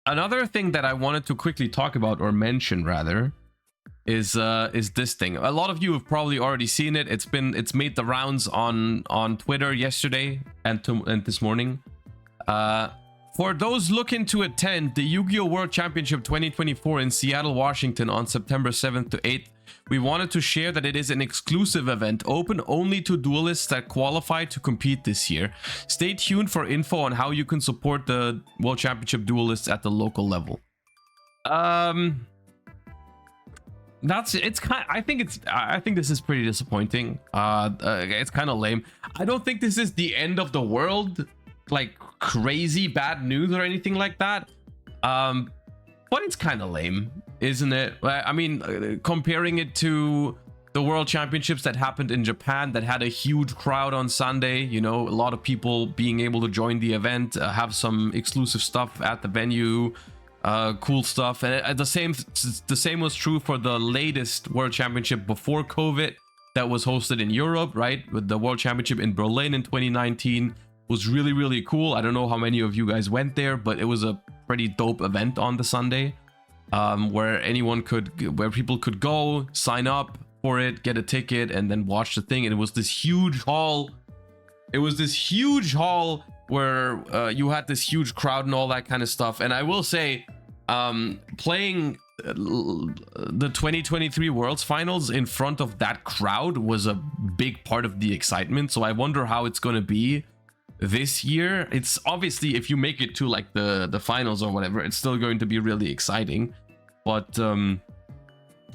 Another thing that I wanted to quickly talk about, or mention rather, is this thing. A lot of you have probably already seen it. It's made the rounds on Twitter yesterday and this morning. For those looking to attend the Yu-Gi-Oh! World Championship 2024 in Seattle, Washington on September 7th to 8th, we wanted to share that it is an exclusive event open only to duelists that qualify to compete this year. Stay tuned for info on how you can support the World Championship duelists at the local level. I think this is pretty disappointing. It's kind of lame. I don't think this is the end of the world, like crazy bad news or anything like that. But it's kind of lame, isn't it? I mean, comparing it to the World Championships that happened in Japan that had a huge crowd on Sunday, you know, a lot of people being able to join the event, have some exclusive stuff at the venue, cool stuff. And the same was true for the latest World Championship before COVID that was hosted in Europe, right? With the World Championship in Berlin in 2019 was really, really cool. I don't know how many of you guys went there, but it was a pretty dope event on the Sunday, where people could go, sign up for it, get a ticket, and then watch the thing. And it was this huge hall. It was this huge hall where you had this huge crowd and all that kind of stuff. And I will say, playing the 2023 Worlds Finals in front of that crowd was a big part of the excitement. So I wonder how it's going to be this year. It's obviously, if you make it to like the finals or whatever, it's still going to be really exciting, but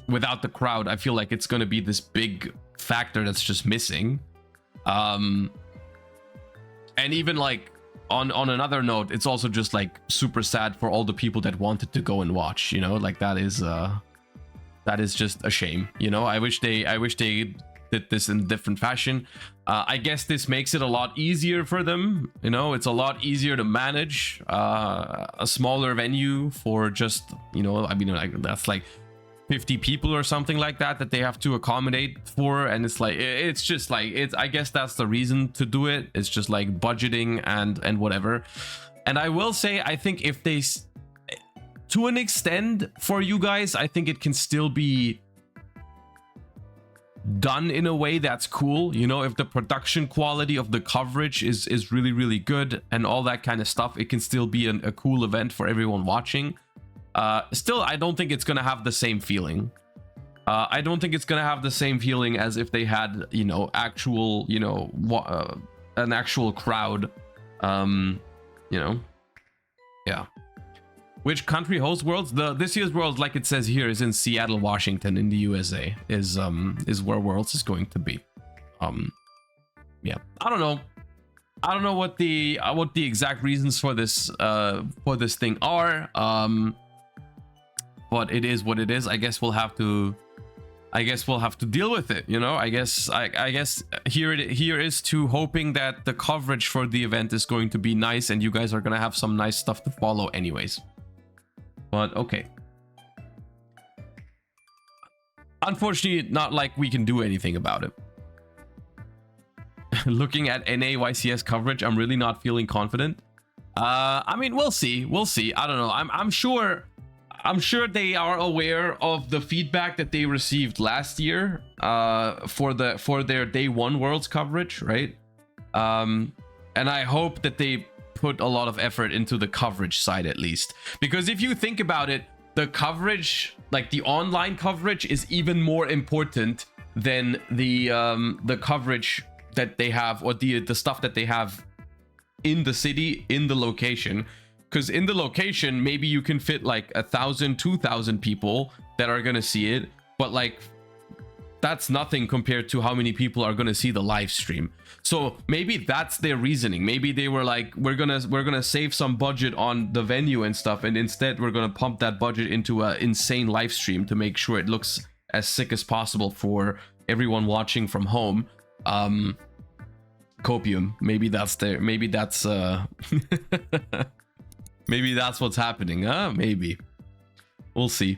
without the crowd, I feel like it's going to be this big factor that's just missing. And even like on another note, it's also just like super sad for all the people that wanted to go and watch, you know, like that is just a shame, you know. I wish they did this in a different fashion. I guess this makes it a lot easier for them, you know. It's a lot easier to manage a smaller venue for just, you know, I mean, like that's like 50 people or something like that they have to accommodate for. And it's like, it's just like, I guess that's the reason to do it. It's just like budgeting and whatever. And I will say, I think if they, to an extent for you guys, I think it can still be done in a way that's cool, you know. If the production quality of the coverage is really, really good and all that kind of stuff, it can still be a cool event for everyone watching. Still, I don't think it's gonna have the same feeling. I don't think it's gonna have the same feeling as if they had, you know, actual, you know, an actual crowd. You know, yeah. Which country hosts Worlds? This year's Worlds, like it says here, is in Seattle, Washington, in the USA. Is where Worlds is going to be. Yeah. I don't know what the exact reasons for this thing are. But it is what it is. I guess we'll have to deal with it, you know. I guess here is to hoping that the coverage for the event is going to be nice and you guys are gonna have some nice stuff to follow anyways. But okay. Unfortunately, not like we can do anything about it. Looking at NAYCS coverage, I'm really not feeling confident. I mean, we'll see. I don't know. I'm sure they are aware of the feedback that they received last year for their day one Worlds coverage, right? And I hope that they put a lot of effort into the coverage side, at least, because if you think about it, the coverage, like the online coverage, is even more important than the coverage that they have, or the stuff that they have in the city, in the location. Because in the location, maybe you can fit like 1,000, 2,000 people that are gonna see it, but like that's nothing compared to how many people are gonna see the live stream. So maybe that's their reasoning. Maybe they were like, we're gonna save some budget on the venue and stuff, and instead we're gonna pump that budget into an insane live stream to make sure it looks as sick as possible for everyone watching from home. Copium. Maybe that's maybe that's maybe that's what's happening. Maybe. We'll see.